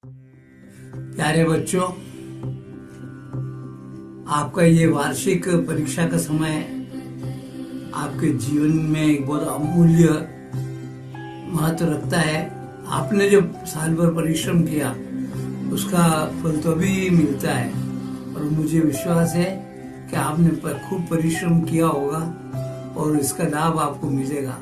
प्यारे बच्चों, आपका ये वार्षिक परीक्षा का समय आपके जीवन में एक बहुत अमूल्य महत्व रखता है। आपने जो साल भर परिश्रम किया उसका फल तो अभी मिलता है, और मुझे विश्वास है कि आपने खूब परिश्रम किया होगा और इसका लाभ आपको मिलेगा।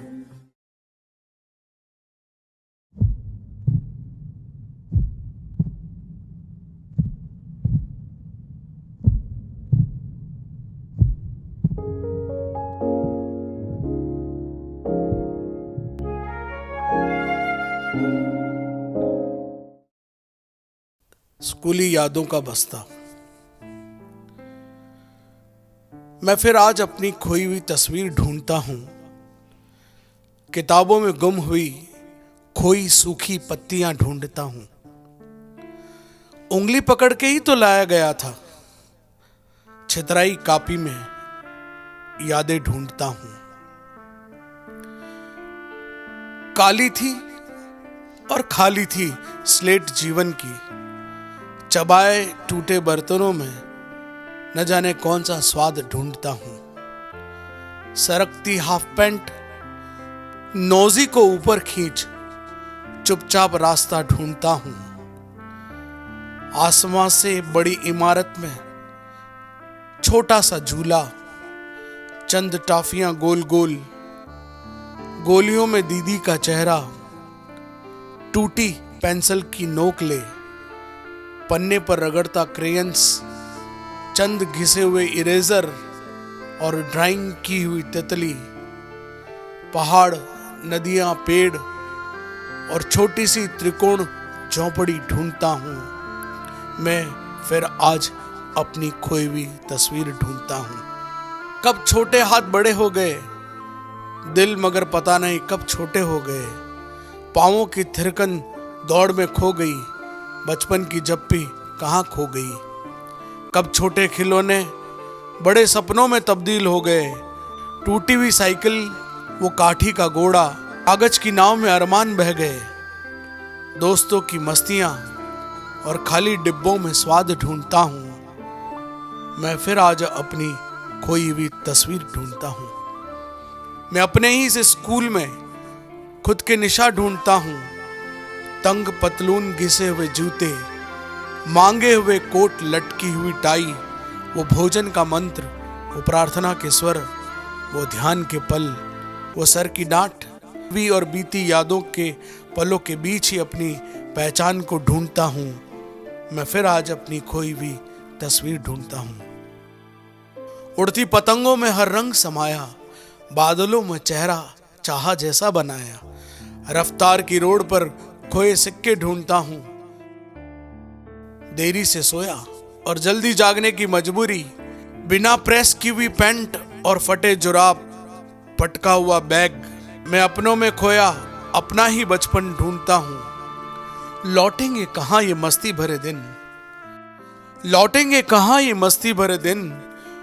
स्कूली यादों का बस्ता। मैं फिर आज अपनी खोई हुई तस्वीर ढूंढता हूं, किताबों में गुम हुई खोई सूखी पत्तियां ढूंढता हूं। उंगली पकड़ के ही तो लाया गया था, छितराई कापी में यादें ढूंढता हूं। काली थी और खाली थी स्लेट जीवन की, चबाए टूटे बर्तनों में न जाने कौन सा स्वाद ढूंढता हूं। सरकती हाफ पैंट नोजी को ऊपर खींच चुपचाप रास्ता ढूंढता हूं। आसमां से बड़ी इमारत में छोटा सा झूला, चंद टाफियां गोल गोल, गोलियों में दीदी का चेहरा, टूटी पेंसिल की नोक ले, पन्ने पर रगड़ता क्रेयंस, चंद घिसे हुए इरेजर और ड्राइंग की हुई तितली, पहाड़, नदियां, पेड़ और छोटी सी त्रिकोण झोंपड़ी ढूंढता हूं। मैं फिर आज अपनी खोई हुई तस्वीर ढूंढता हूं। कब छोटे हाथ बड़े हो गए दिल, मगर पता नहीं कब छोटे हो गए। पांवों की थिरकन दौड़ में खो गई, बचपन की जप्पी कहां खो गई। कब छोटे खिलौने बड़े सपनों में तब्दील हो गए। टूटी हुई साइकिल, वो काठी का घोड़ा, कागज की नाव में अरमान बह गए। दोस्तों की मस्तियां और खाली डिब्बों में स्वाद ढूंढता हूं। मैं फिर आज अपनी खोई हुई तस्वीर ढूंढता हूं। मैं अपने ही इस स्कूल में खुद के निशा ढूंढता हूं। तंग पतलून, घिसे हुए जूते, मांगे हुए कोट, लटकी हुई टाई, वो भोजन का मंत्र, वो प्रार्थना के स्वर, वो ध्यान के पल, वो सर की डांट भी और बीती यादों के पलों के बीच ही अपनी पहचान को ढूंढता हूं। मैं फिर आज अपनी खोई हुई तस्वीर ढूंढता हूं। उड़ती पतंगों में हर रंग समाया, बादलों में चेहरा चाहा जैसा बनाया। रफ्तार की रोड पर खोए सिक्के ढूंढता हूं। देरी से सोया और जल्दी जागने की मजबूरी, बिना प्रेस की हुई पैंट और फटे जुराब, पटका हुआ बैग। मैं अपनों में खोया अपना ही बचपन ढूंढता हूं। लौटेंगे कहां ये मस्ती भरे दिन, लौटेंगे कहां ये मस्ती भरे दिन।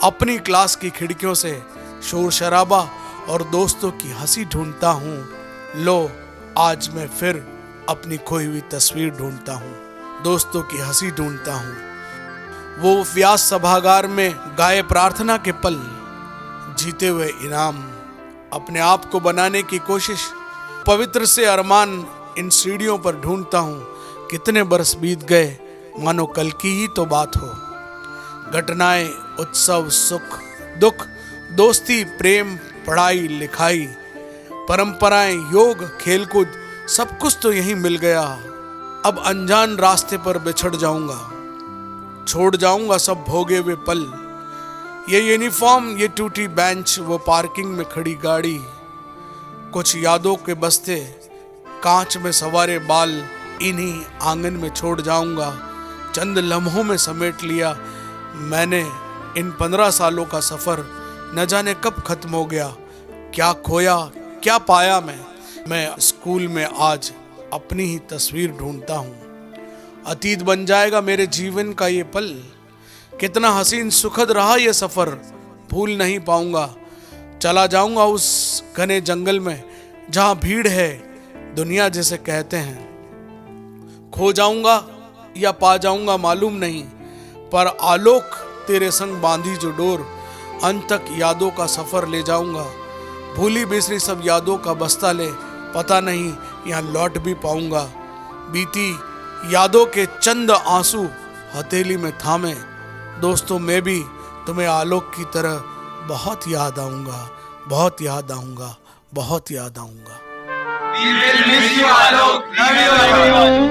अपनी क्लास की खिड़कियों से शोर शराबा और दोस्तों की हंसी ढूंढता हूं। लो, आज मैं फिर अपनी खोई हुई तस्वीर ढूंढता हूं, दोस्तों की हंसी ढूंढता हूं। वो व्यास सभागार में गाए प्रार्थना के पल, जीते हुए इनाम, अपने आप को बनाने की कोशिश, पवित्र से अरमान इन सीढ़ियों पर ढूंढता हूं। कितने बरस बीत गए मानो कल की ही तो बात हो। घटनाएं, उत्सव, सुख दुख, दोस्ती, प्रेम, पढ़ाई लिखाई, परंपराएं, योग, खेलकूद, सब कुछ तो यहीं मिल गया। अब अनजान रास्ते पर बिछड़ जाऊंगा, छोड़ जाऊंगा सब भोगे हुए पल। ये यूनिफॉर्म, ये टूटी बेंच, वो पार्किंग में खड़ी गाड़ी, कुछ यादों के बस्ते, कांच में सवारे बाल, इन्हीं आंगन में छोड़ जाऊंगा। चंद लम्हों में समेट लिया मैंने इन 15 सालों का सफर, न जाने कब खत्म हो गया। क्या खोया क्या पाया मैं स्कूल में आज अपनी ही तस्वीर ढूंढता हूं। अतीत बन जाएगा मेरे जीवन का ये पल, कितना हसीन सुखद रहा ये सफर, भूल नहीं पाऊंगा। चला जाऊंगा उस घने जंगल में जहां भीड़ है दुनिया जिसे कहते हैं। खो जाऊंगा या पा जाऊंगा मालूम नहीं, पर आलोक तेरे संग बांधी जो डोर, अंत तक यादों का सफर ले जाऊंगा। भूली बिसरी सब यादों का बस्ता ले, पता नहीं यहाँ लौट भी पाऊंगा। बीती यादों के चंद आंसू हथेली में थामे, दोस्तों मैं भी तुम्हें आलोक की तरह बहुत याद आऊंगा, बहुत याद आऊंगा, बहुत याद आऊंगा। We will miss you, Alok. Love you, everyone.